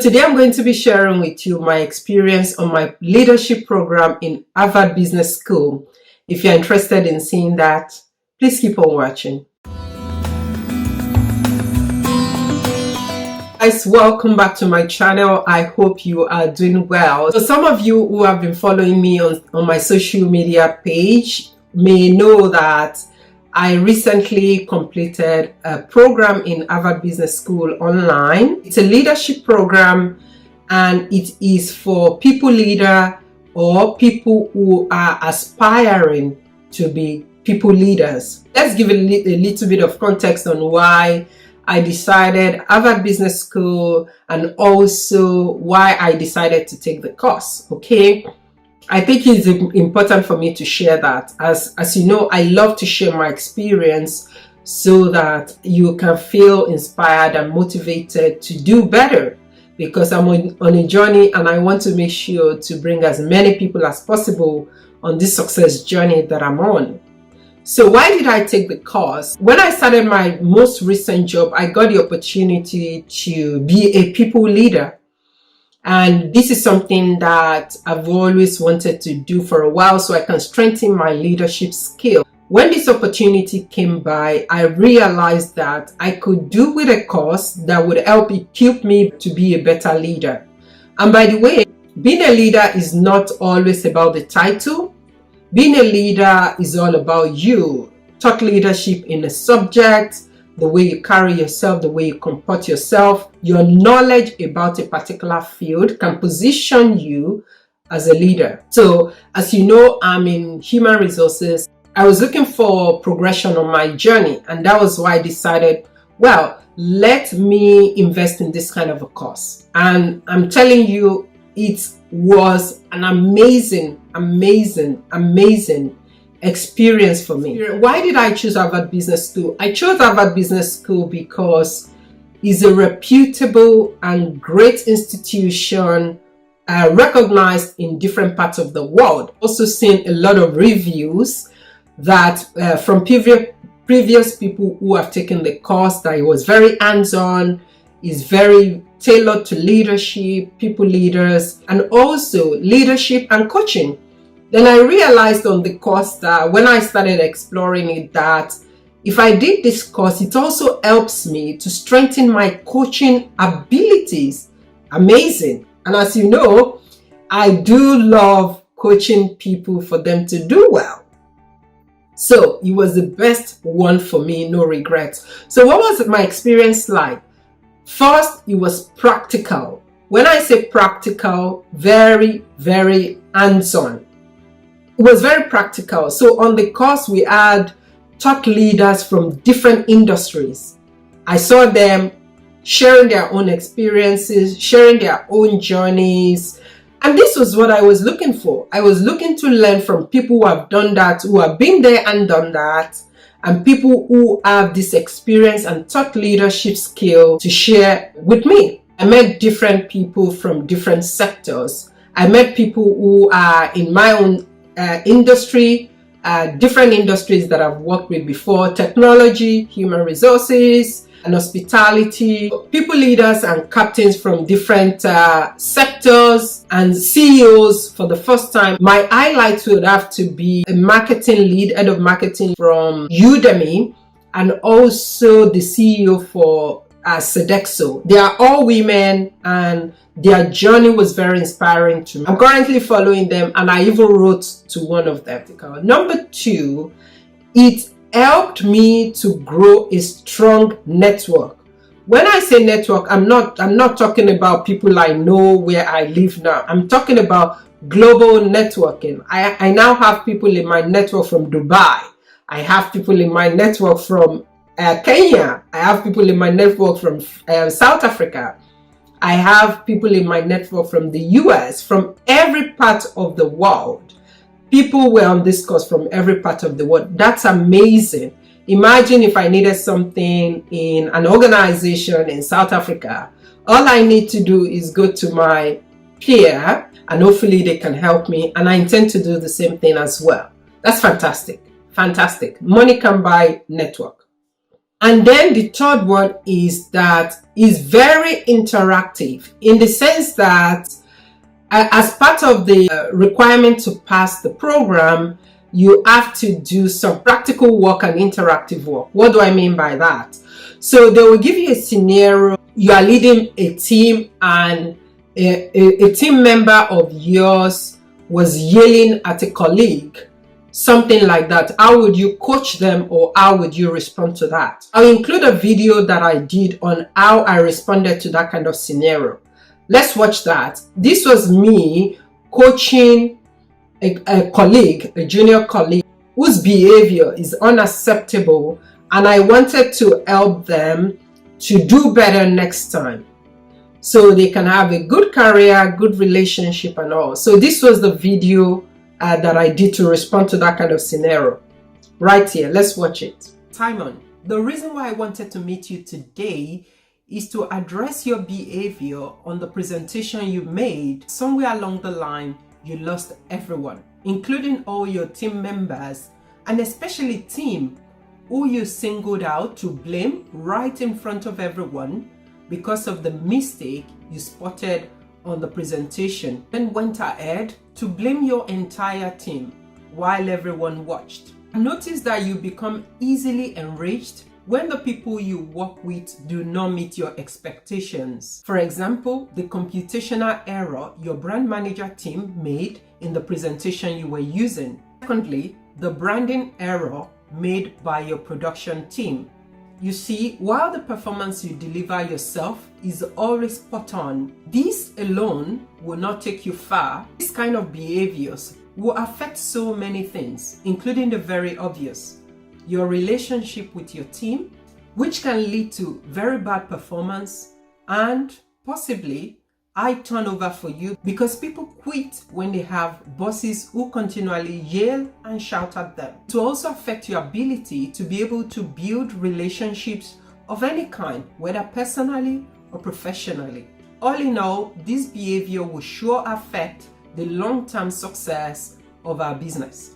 Today I'm going to be sharing with you my experience on my leadership program in Harvard Business School. If you're interested in seeing that, please keep on watching. Guys, welcome back to my channel. I hope you are doing well. So some of you who have been following me on my social media page may know that I recently completed a program in Harvard Business School online. It's a leadership program and it is for people leader or people who are aspiring to be people leaders. Let's give a little bit of context on why I decided Harvard Business School and also why I decided to take the course, okay? I think it's important for me to share that. As you know, I love to share my experience so that you can feel inspired and motivated to do better, because I'm on a journey and I want to make sure to bring as many people as possible on this success journey that I'm on. So why did I take the course? When I started my most recent job, I got the opportunity to be a people leader. And this is something that I've always wanted to do for a while so I can strengthen my leadership skill. When this opportunity came by, I realized that I could do with a course that would help equip me to be a better leader. And by the way, being a leader is not always about the title. Being a leader is all about you. Thought leadership in a subject, the way you carry yourself, the way you comport yourself, your knowledge about a particular field can position you as a leader. So as you know, I'm in human resources. I was looking for progression on my journey, and that was why I decided, well, let me invest in this kind of a course. And I'm telling you, it was an amazing experience for me. Why did I choose Harvard Business School? I chose Harvard Business School because it's a reputable and great institution recognized in different parts of the world. Also seen a lot of reviews that from previous people who have taken the course, that it was very hands-on, is very tailored to leadership, people leaders, and also leadership and coaching. Then I realized on the course that when I started exploring it, that if I did this course, it also helps me to strengthen my coaching abilities. Amazing. And as you know, I do love coaching people for them to do well. So it was the best one for me, no regrets. So what was my experience like? First, it was practical. When I say practical, very hands-on. It was very practical. So on the course, we had thought leaders from different industries. I saw them sharing their own experiences, sharing their own journeys. And this was what I was looking for. I was looking to learn from people who have done that, who have been there and done that, and people who have this experience and thought leadership skill to share with me. I met different people from different sectors. I met people who are in my own industry, different industries that I've worked with before: technology, human resources, and hospitality. People leaders and captains from different sectors, and CEOs for the first time. My highlights would have to be a marketing lead, head of marketing from Udemy, and also the CEO for Sodexo. They are all women, and their journey was very inspiring to me. I'm currently following them, and I even wrote to one of them. Number two, it helped me to grow a strong network. When I say network, I'm not talking about people I know where I live now. I'm talking about global networking. I now have people in my network from Dubai. I have people in my network from Kenya. I have people in my network from South Africa. I have people in my network from the US, from every part of the world. People were on this course from every part of the world. That's amazing. Imagine if I needed something in an organization in South Africa. All I need to do is go to my peer and hopefully they can help me. And I intend to do the same thing as well. That's fantastic. Fantastic. Money can buy network. And then the third one is that is very interactive in the sense that as part of the requirement to pass the program, you have to do some practical work and interactive work. What do I mean by that? So they will give you a scenario. You are leading a team and a team member of yours was yelling at a colleague, something like that. How would you coach them, or how would you respond to that? I'll include a video that I did on how I responded to that kind of scenario. Let's watch that. This was me coaching a colleague, a junior colleague, whose behavior is unacceptable, and I wanted to help them to do better next time so they can have a good career, good relationship and all. So this was the video that I did to respond to that kind of scenario. Right here, let's watch it. Simon, the reason why I wanted to meet you today is to address your behavior on the presentation you made. Somewhere along the line, you lost everyone, including all your team members, and especially team who you singled out to blame right in front of everyone because of the mistake you spotted on the presentation, and went ahead to blame your entire team while everyone watched. Notice that you become easily enraged when the people you work with do not meet your expectations. For example, the computational error your brand manager team made in the presentation you were using. Secondly, the branding error made by your production team. You see, while the performance you deliver yourself is always spot on, this alone will not take you far. This kind of behaviors will affect so many things, including the very obvious: your relationship with your team, which can lead to very bad performance and possibly high turnover for you, because people quit when they have bosses who continually yell and shout at them. To also affect your ability to be able to build relationships of any kind, whether personally or professionally. All in all, this behavior will sure affect the long-term success of our business.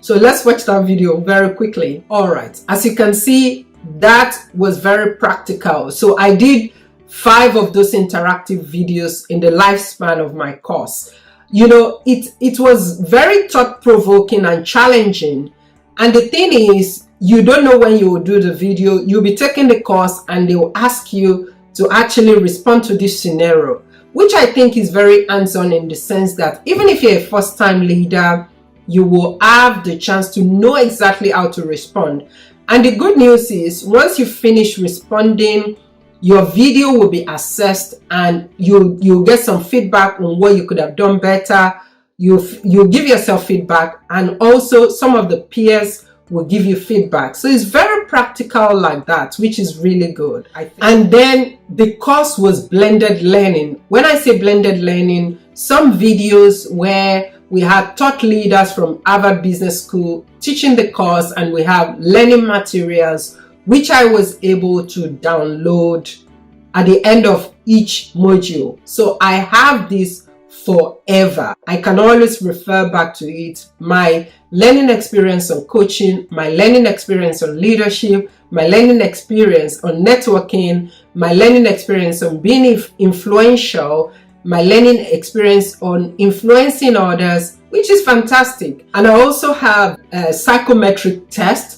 So let's watch that video very quickly. All right, as you can see, that was very practical. So I did 5 of those interactive videos in the lifespan of my course. You know, it was very thought-provoking and challenging. And the thing is, you don't know when you will do the video. You'll be taking the course and they will ask you to actually respond to this scenario, which I think is very hands-on in the sense that even if you're a first-time leader, you will have the chance to know exactly how to respond. And the good news is, once you finish responding, your video will be assessed and you'll get some feedback on what you could have done better. You'll give yourself feedback, and also some of the peers will give you feedback. So it's very practical like that, which is really good, I think. And then the course was blended learning. When I say blended learning, some videos where we had thought leaders from Harvard Business School teaching the course, and we have learning materials which I was able to download at the end of each module. So I have this forever. I can always refer back to it. My learning experience on coaching, my learning experience on leadership, my learning experience on networking, my learning experience on being influential, my learning experience on influencing others, which is fantastic. And I also have a psychometric test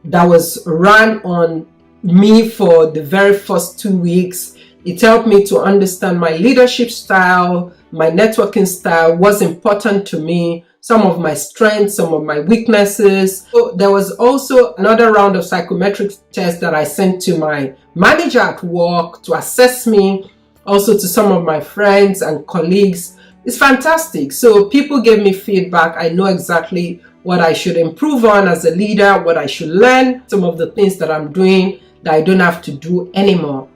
that was run on me for the very first 2 weeks. It helped me to understand my leadership style, my networking style, what's important to me, some of my strengths, some of my weaknesses. So there was also another round of psychometric tests that I sent to my manager at work to assess me, also to some of my friends and colleagues. It's fantastic. So people gave me feedback. I know exactly what I should improve on as a leader, what I should learn, some of the things that I'm doing that I don't have to do anymore.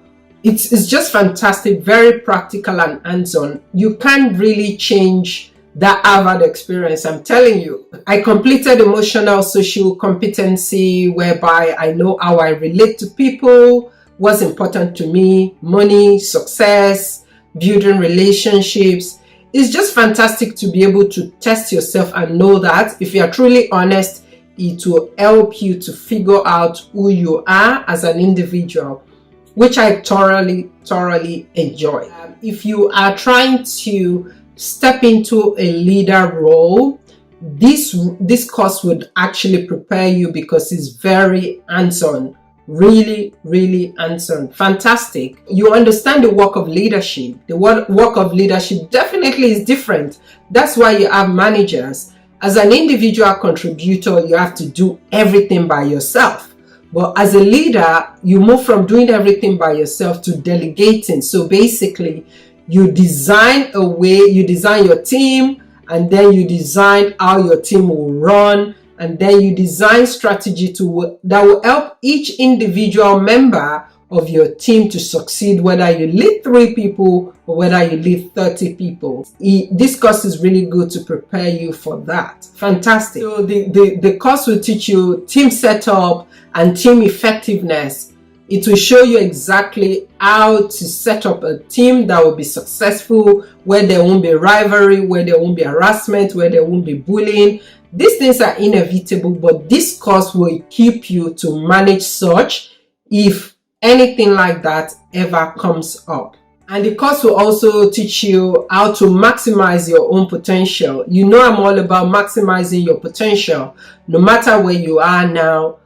It's just fantastic, very practical and hands-on. You can't really change that Harvard experience, I'm telling you. I completed emotional social competency, whereby I know how I relate to people, what's important to me, money, success, building relationships. It's just fantastic to be able to test yourself and know that if you are truly honest, it will help you to figure out who you are as an individual, which I thoroughly enjoy. If you are trying to step into a leader role, this course would actually prepare you because it's very hands-on, really hands-on. Fantastic. You understand the work of leadership. The work of leadership definitely is different. That's why you have managers. As an individual contributor, you have to do everything by yourself. But as a leader, you move from doing everything by yourself to delegating. So basically, you design a way, you design your team, and then you design how your team will run, and then you design strategy that will help each individual member of your team to succeed, whether you lead 3 people or whether you lead 30 people. This course is really good to prepare you for that. Fantastic. So the course will teach you team setup and team effectiveness. It will show you exactly how to set up a team that will be successful, where there won't be rivalry, where there won't be harassment, where there won't be bullying. These things are inevitable, but this course will equip you to manage such if anything like that ever comes up. And the course will also teach you how to maximize your own potential. You know, I'm all about maximizing your potential. No matter where you are now,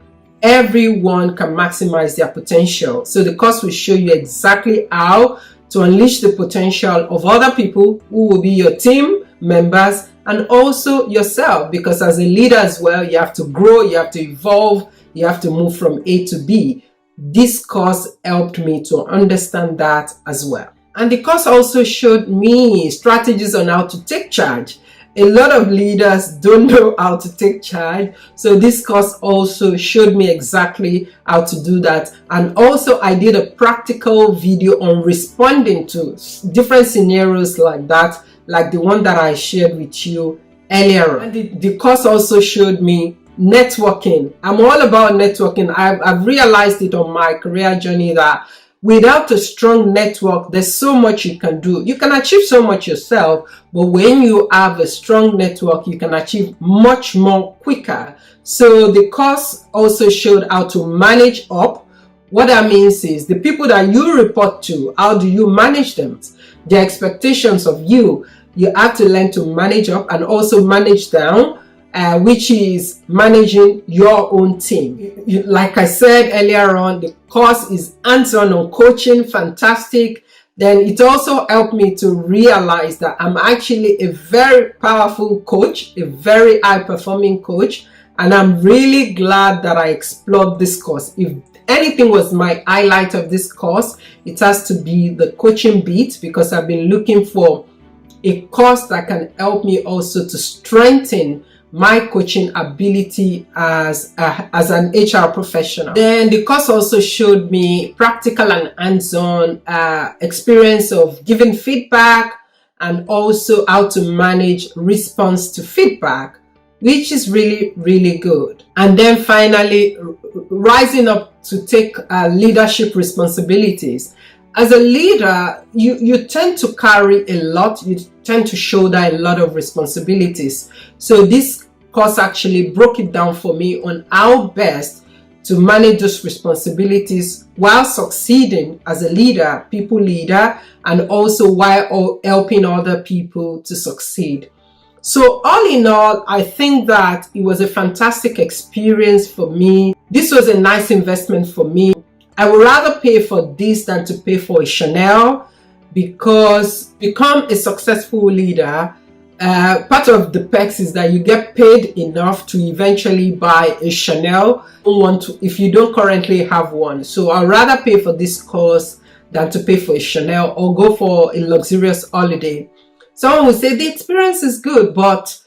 everyone can maximize their potential. So the course will show you exactly how to unleash the potential of other people who will be your team members and also yourself, because as a leader as well, you have to grow, you have to evolve, you have to move from A to B. This course helped me to understand that as well. And the course also showed me strategies on how to take charge. A lot of leaders don't know how to take charge. So this course also showed me exactly how to do that. And also I did a practical video on responding to different scenarios like that, like the one that I shared with you earlier. And the course also showed me networking. I'm all about networking. I've realized it on my career journey that without a strong network, there's so much you can do. You can achieve so much yourself, but when you have a strong network, you can achieve much more quicker. So the course also showed how to manage up. What that means is the people that you report to, how do you manage them? The expectations of you. You have to learn to manage up and also manage down, which is managing your own team. Like I said earlier on, the course is hands-on coaching, fantastic. Then it also helped me to realize that I'm actually a very powerful coach, a very high-performing coach, and I'm really glad that I explored this course. If anything was my highlight of this course, it has to be the coaching bit, because I've been looking for a course that can help me also to strengthen my coaching ability as an HR professional. Then the course also showed me practical and hands-on experience of giving feedback and also how to manage response to feedback, which is really good. And then finally, rising up to take leadership responsibilities. As a leader, you tend to carry a lot, you tend to shoulder a lot of responsibilities. So this course actually broke it down for me on how best to manage those responsibilities while succeeding as a leader, people leader, and also while helping other people to succeed. So all in all, I think that it was a fantastic experience for me. This was a nice investment for me. I would rather pay for this than to pay for a Chanel, because become a successful leader, part of the perks is that you get paid enough to eventually buy a Chanel if you don't currently have one. So I'd rather pay for this course than to pay for a Chanel or go for a luxurious holiday. Someone would say the experience is good, but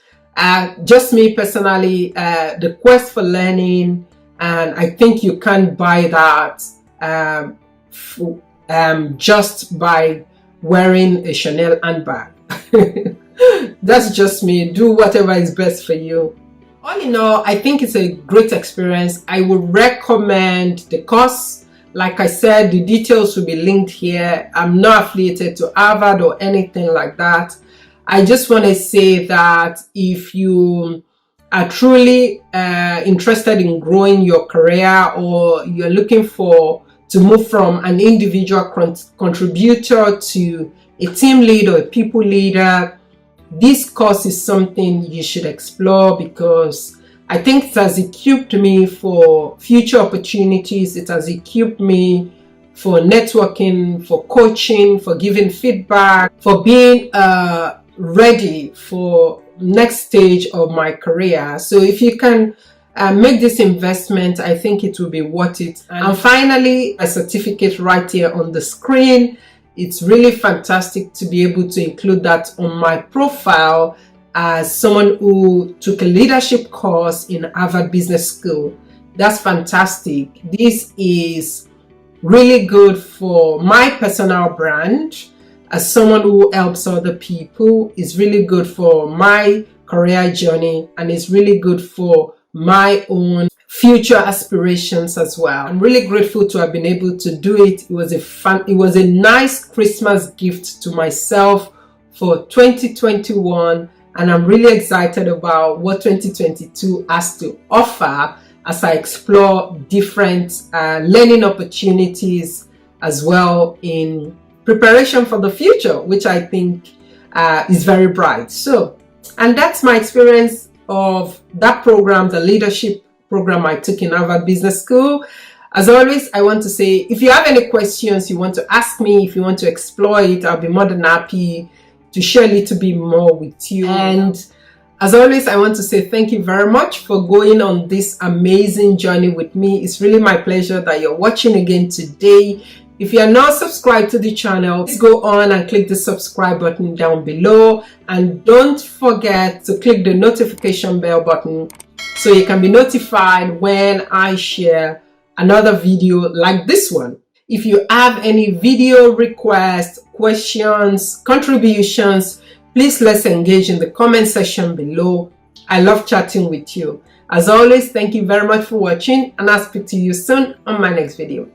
just me personally, the quest for learning, and I think you can't buy that just by wearing a Chanel handbag. That's just me. Do whatever is best for you. All in all, I think it's a great experience. I would recommend the course. Like I said, the details will be linked here. I'm not affiliated to Harvard or anything like that. I just want to say that if you are truly interested in growing your career, or you're looking to move from an individual contributor to a team lead or a people leader, this course is something you should explore, because I think it has equipped me for future opportunities. It has equipped me for networking, for coaching, for giving feedback, for being ready for next stage of my career. So if you can make this investment, I think it will be worth it. And finally, a certificate right here on the screen. It's really fantastic to be able to include that on my profile as someone who took a leadership course in Harvard Business School. That's fantastic. This is really good for my personal brand as someone who helps other people. It's really good for my career journey, and it's really good for my own future aspirations as well. I'm really grateful to have been able to do it. It was a nice Christmas gift to myself for 2021, and I'm really excited about what 2022 has to offer as I explore different learning opportunities as well in preparation for the future, which I think is very bright. So, and that's my experience of that program, the leadership program I took in Harvard Business School. As always, I want to say, if you have any questions you want to ask me, if you want to explore it, I'll be more than happy to share a little bit more with you. And as always, I want to say thank you very much for going on this amazing journey with me. It's really my pleasure that you're watching again today. If you are not subscribed to the channel, please go on and click the subscribe button down below. And don't forget to click the notification bell button so you can be notified when I share another video like this one. If you have any video requests, questions, contributions, please let's engage in the comment section below. I love chatting with you. As always, thank you very much for watching, and I'll speak to you soon on my next video.